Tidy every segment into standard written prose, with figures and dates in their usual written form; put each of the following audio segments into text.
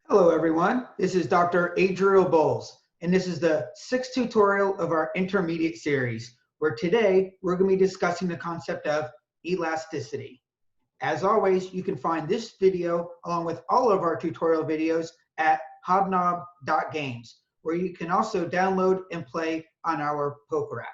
Hello everyone, this is Dr. Adriel Bowles, and this is the sixth tutorial of our intermediate series, where today we're going to be discussing the concept of elasticity. As always, you can find this video along with all of our tutorial videos at hobnob.games, where you can also download and play on our poker app.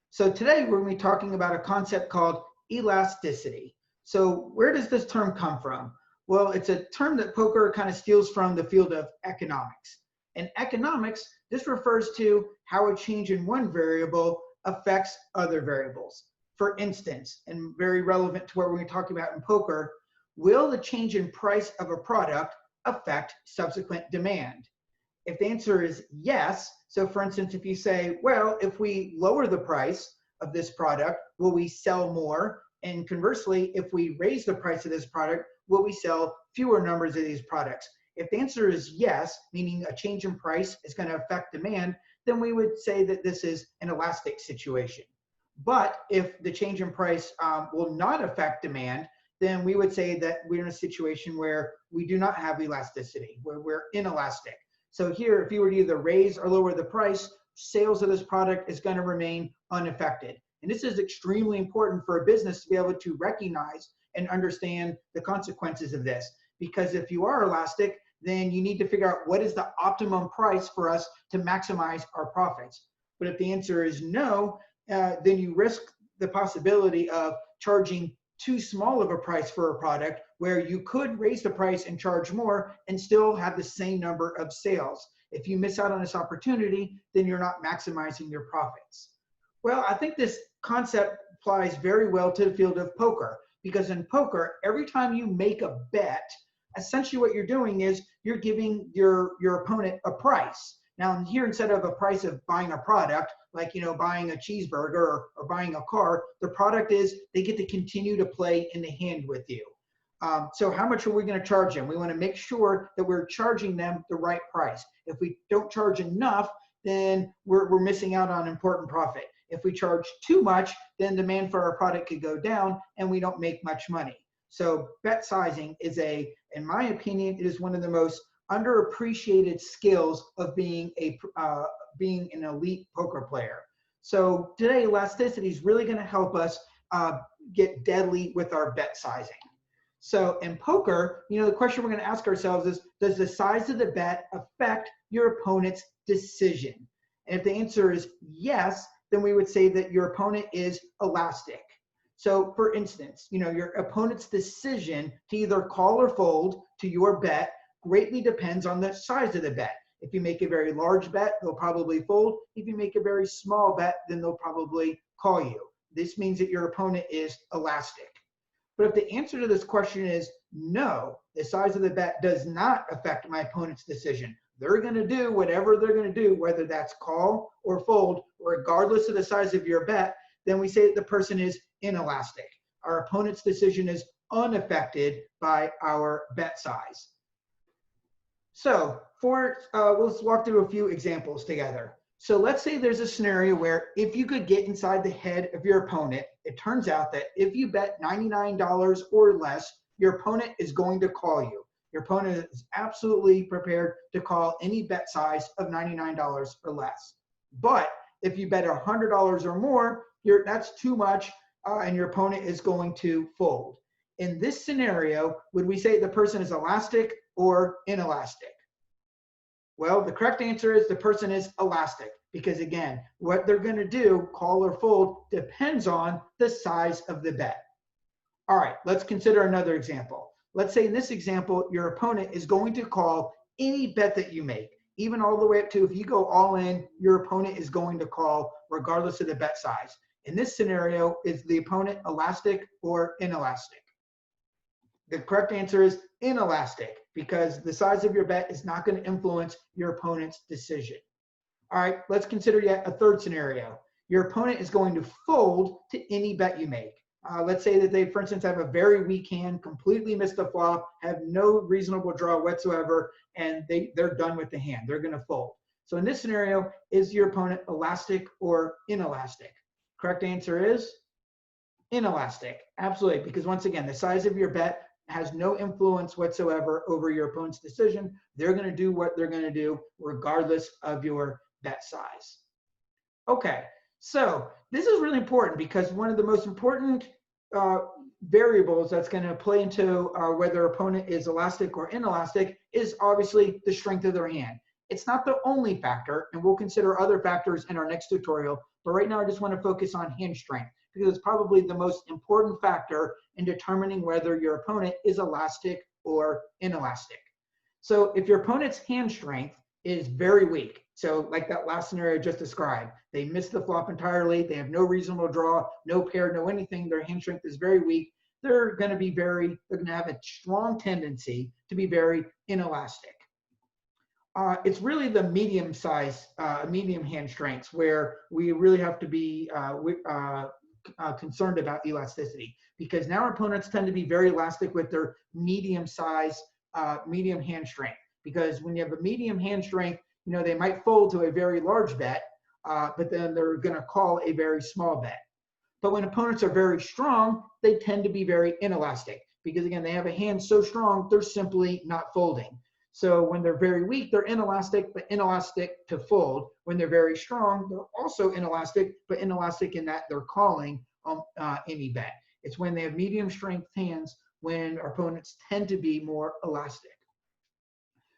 So today we're going to be talking about a concept called elasticity. So where does this term come from? Well, it's a term that poker kind of steals from the field of economics. In economics, this refers to how a change in one variable affects other variables. For instance, and very relevant to what we're going to talk about in poker, will the change in price of a product affect subsequent demand? If the answer is yes, so for instance, if you say, well, if we lower the price of this product, will we sell more? And conversely, if we raise the price of this product, will we sell fewer numbers of these products? If the answer is yes, meaning a change in price is going to affect demand, then we would say that this is an elastic situation. But if the change in price will not affect demand, then we would say that we're in a situation where we do not have elasticity, where we're inelastic. So here, if you were to either raise or lower the price, sales of this product is going to remain unaffected. And this is extremely important for a business to be able to recognize and understand the consequences of this. Because if you are elastic, then you need to figure out what is the optimum price for us to maximize our profits. But if the answer is no, then you risk the possibility of charging too small of a price for a product where you could raise the price and charge more and still have the same number of sales. If you miss out on this opportunity, then you're not maximizing your profits. Well, I think this concept applies very well to the field of poker, because in poker, every time you make a bet, essentially what you're doing is you're giving your opponent a price. Now here, instead of a price of buying a product, like buying a cheeseburger or buying a car, the product is they get to continue to play in the hand with you. So how much are we going to charge them? We want to make sure that we're charging them the right price. If we don't charge enough, then we're missing out on important profit. If we charge too much, then demand for our product could go down and we don't make much money. So bet sizing is in my opinion, it is one of the most underappreciated skills of being an elite poker player. So today, elasticity is really going to help us get deadly with our bet sizing. So in poker, the question we're going to ask ourselves is, does the size of the bet affect your opponent's decision? And if the answer is yes, then we would say that your opponent is elastic. So for instance, your opponent's decision to either call or fold to your bet greatly depends on the size of the bet. If you make a very large bet, they'll probably fold. If you make a very small bet, then they'll probably call you. This means that your opponent is elastic. But if the answer to this question is no, the size of the bet does not affect my opponent's decision. They're going to do whatever they're going to do, whether that's call or fold, regardless of the size of your bet, then we say that the person is inelastic. Our opponent's decision is unaffected by our bet size. So let's walk through a few examples together. So let's say there's a scenario where if you could get inside the head of your opponent, it turns out that if you bet $99 or less, your opponent is going to call you. Your opponent is absolutely prepared to call any bet size of $99 or less. But if you bet $100 or more, that's too much, and your opponent is going to fold. In this scenario, would we say the person is elastic or inelastic? Well, the correct answer is the person is elastic, because again, what they're going to do, call or fold, depends on the size of the bet. All right, let's consider another example. Let's say in this example, your opponent is going to call any bet that you make, even all the way up to if you go all in, your opponent is going to call regardless of the bet size. In this scenario, is the opponent elastic or inelastic? The correct answer is inelastic, because the size of your bet is not going to influence your opponent's decision. All right, let's consider yet a third scenario. Your opponent is going to fold to any bet you make. Let's say that they, for instance, have a very weak hand, completely missed the flop, have no reasonable draw whatsoever, and they're done with the hand. They're going to fold. So in this scenario, is your opponent elastic or inelastic? Correct answer is inelastic. Absolutely, because once again, the size of your bet has no influence whatsoever over your opponent's decision. They're going to do what they're going to do regardless of your bet size. Okay, so this is really important because one of the most important variables that's going to play into whether opponent is elastic or inelastic is obviously the strength of their hand. It's not the only factor, and we'll consider other factors in our next tutorial, but right now I just want to focus on hand strength because it's probably the most important factor in determining whether your opponent is elastic or inelastic. So if your opponent's hand strength is very weak, so like that last scenario I just described, they miss the flop entirely, they have no reasonable draw, no pair, no anything, their hand strength is very weak, they're going to have a strong tendency to be very inelastic. It's really the medium hand strengths where we really have to be concerned about elasticity, because now our opponents tend to be very elastic with their medium hand strength. Because when you have a medium hand strength, they might fold to a very large bet, but then they're going to call a very small bet. But when opponents are very strong, they tend to be very inelastic because, again, they have a hand so strong, they're simply not folding. So when they're very weak, they're inelastic, but inelastic to fold. When they're very strong, they're also inelastic, but inelastic in that they're calling any bet. It's when they have medium strength hands when our opponents tend to be more elastic.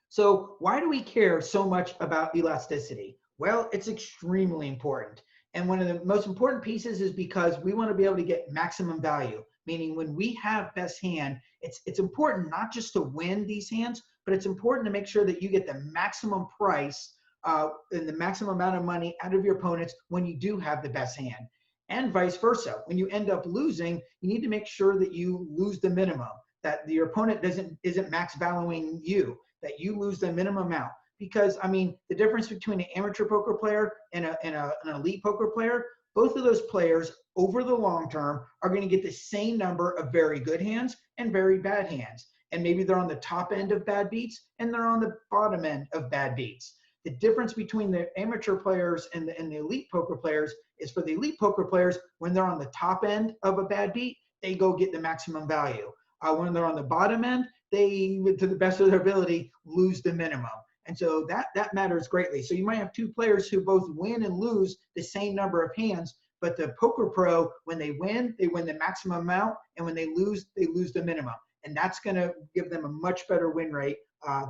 So why do we care so much about elasticity? Well, it's extremely important. And one of the most important pieces is because we want to be able to get maximum value, meaning when we have best hand, it's important not just to win these hands, but it's important to make sure that you get the maximum price and the maximum amount of money out of your opponents when you do have the best hand. And vice versa. When you end up losing, you need to make sure that you lose the minimum, that your opponent isn't max valuing you, that you lose the minimum amount. Because, I mean, the difference between an amateur poker player and an elite poker player, both of those players over the long term are going to get the same number of very good hands and very bad hands. And maybe they're on the top end of bad beats and they're on the bottom end of bad beats. The difference between the amateur players and the elite poker players is for the elite poker players, when they're on the top end of a bad beat, they go get the maximum value. When they're on the bottom end, they, to the best of their ability, lose the minimum. And so that matters greatly. So you might have two players who both win and lose the same number of hands, but the poker pro, when they win the maximum amount, and when they lose the minimum. And that's going to give them a much better win rate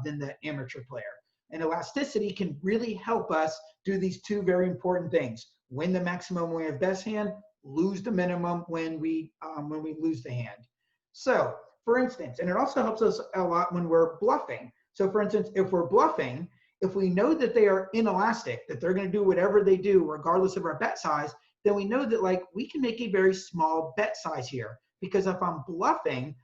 than the amateur player. And elasticity can really help us do these two very important things: win the maximum when we have best hand, lose the minimum when we lose the hand. So, for instance, and it also helps us a lot when we're bluffing. So, for instance, if we're bluffing, if we know that they are inelastic, that they're going to do whatever they do regardless of our bet size, then we know that, like, we can make a very small bet size here. Because if I'm bluffing,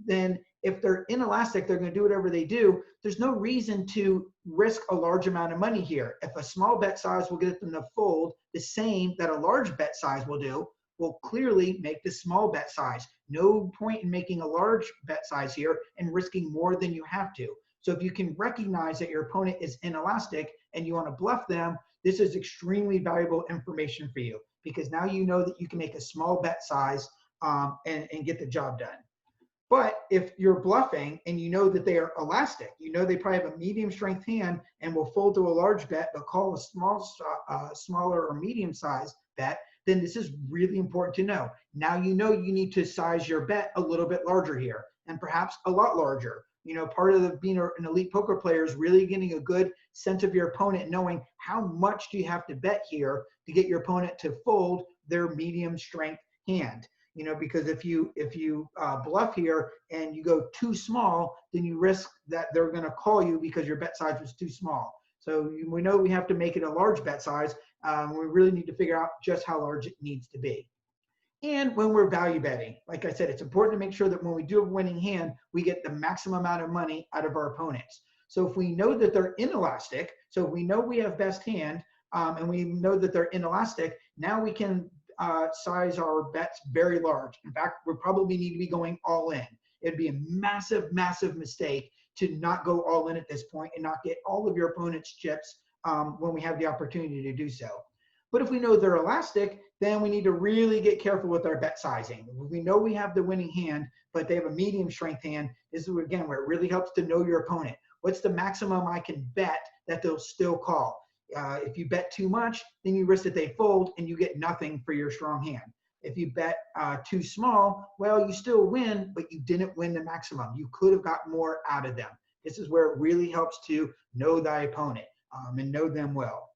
then if they're inelastic, they're going to do whatever they do. There's no reason to risk a large amount of money here. If a small bet size will get them to fold the same that a large bet size will do, we'll clearly make the small bet size. No point in making a large bet size here and risking more than you have to. So if you can recognize that your opponent is inelastic and you want to bluff them, this is extremely valuable information for you, because now you know that you can make a small bet size and get the job done. But if you're bluffing and you know that they are elastic, you know they probably have a medium strength hand and will fold to a large bet but call a smaller or medium size bet, then this is really important to know. Now you know you need to size your bet a little bit larger here, and perhaps a lot larger. Part of being an elite poker player is really getting a good sense of your opponent, knowing how much do you have to bet here to get your opponent to fold their medium strength hand. Because if you bluff here and you go too small, then you risk that they're going to call you because your bet size was too small. So we know we have to make it a large bet size. We really need to figure out just how large it needs to be. And when we're value betting, like I said, it's important to make sure that when we do a winning hand, we get the maximum amount of money out of our opponents. So if we know that they're inelastic, so if we know we have best hand, and we know that they're inelastic, now we can size our bets very large. In fact, we probably need to be going all in. It'd be a massive, massive mistake to not go all in at this point and not get all of your opponent's chips when we have the opportunity to do so. But if we know they're elastic, then we need to really get careful with our bet sizing. If we know we have the winning hand, but they have a medium strength hand, this is again where it really helps to know your opponent. What's the maximum I can bet that they'll still call? If you bet too much, then you risk that they fold and you get nothing for your strong hand. If you bet too small, well, you still win, but you didn't win the maximum. You could have got more out of them. This is where it really helps to know thy opponent and know them well.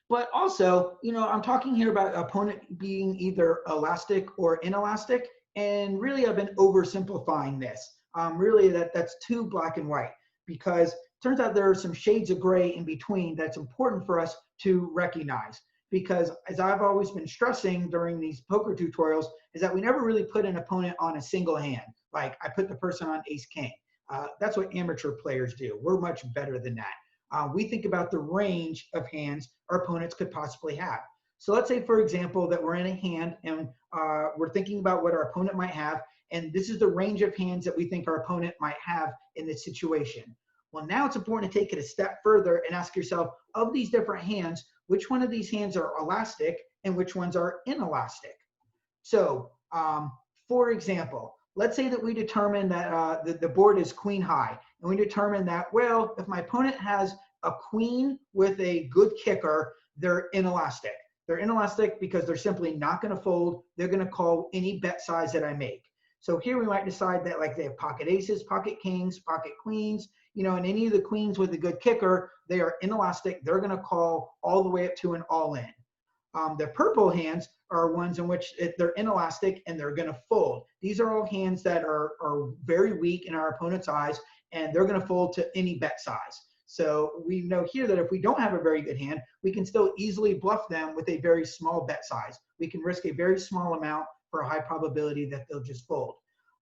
But also, I'm talking here about opponent being either elastic or inelastic, and really I've been oversimplifying this. Really that's too black and white, because it turns out there are some shades of gray in between that's important for us to recognize. Because as I've always been stressing during these poker tutorials, is that we never really put an opponent on a single hand. Like I put the person on ace king. That's what amateur players do. We're much better than that. We think about the range of hands our opponents could possibly have. So let's say, for example, that we're in a hand and we're thinking about what our opponent might have, and this is the range of hands that we think our opponent might have in this situation. Well, now it's important to take it a step further and ask yourself, of these different hands, which one of these hands are elastic and which ones are inelastic? So, for example, let's say that we determine that the board is queen high, and we determine that, well, if my opponent has a queen with a good kicker, they're inelastic. They're inelastic because they're simply not going to fold. They're going to call any bet size that I make. So here we might decide that like they have pocket aces, pocket kings, pocket queens, and any of the queens with a good kicker, they are inelastic. They're going to call all the way up to an all in. The purple hands are ones in which they're inelastic and they're going to fold. These are all hands that are very weak in our opponent's eyes, and they're going to fold to any bet size. So we know here that if we don't have a very good hand, we can still easily bluff them with a very small bet size. We can risk a very small amount for a high probability that they'll just fold.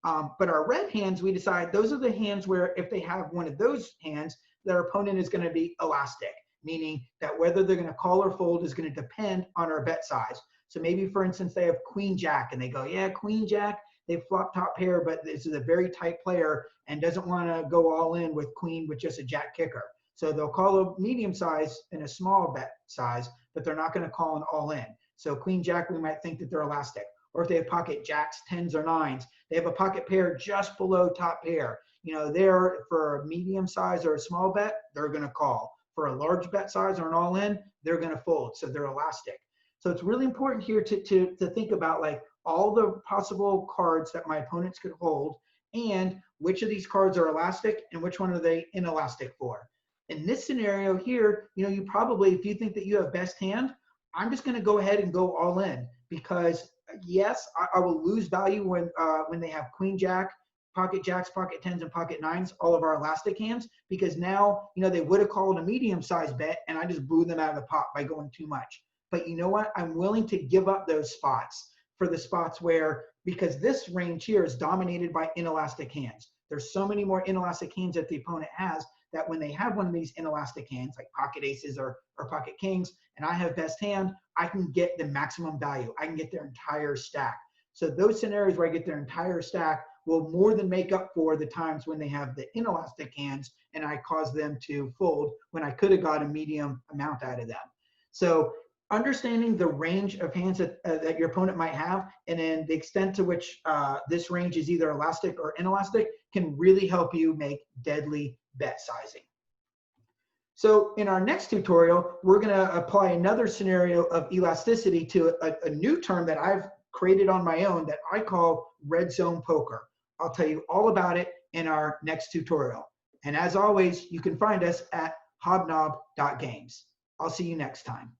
But our red hands, we decide those are the hands where if they have one of those hands, their opponent is going to be elastic, meaning that whether they're going to call or fold is going to depend on our bet size. So maybe, for instance, they have queen jack and they go, yeah, queen jack, they flop top pair, but this is a very tight player and doesn't want to go all in with queen with just a jack kicker. So they'll call a medium size and a small bet size, but they're not going to call an all in. So queen jack, we might think that they're elastic. Or if they have pocket jacks, tens, or nines, they have a pocket pair just below top pair. They're for a medium size or a small bet, they're going to call. For a large bet size or an all in, they're going to fold. So they're elastic. So it's really important here to think about like all the possible cards that my opponents could hold and which of these cards are elastic and which one are they inelastic for. In this scenario here, you probably, if you think that you have best hand, I'm just going to go ahead and go all in, because yes, I will lose value when they have queen jack, pocket jacks, pocket tens, and pocket nines, all of our elastic hands, because now, they would have called a medium size bet and I just blew them out of the pot by going too much. But you know what? I'm willing to give up those spots for the spots where, because this range here is dominated by inelastic hands. There's so many more inelastic hands that the opponent has that when they have one of these inelastic hands, like pocket aces or pocket kings, and I have best hand, I can get the maximum value. I can get their entire stack. So those scenarios where I get their entire stack will more than make up for the times when they have the inelastic hands and I cause them to fold when I could have got a medium amount out of them. So understanding the range of hands that your opponent might have, and then the extent to which this range is either elastic or inelastic, can really help you make deadly bet sizing. So in our next tutorial, we're going to apply another scenario of elasticity to a new term that I've created on my own that I call red zone poker. I'll tell you all about it in our next tutorial. And as always, you can find us at hobnob.games. I'll see you next time.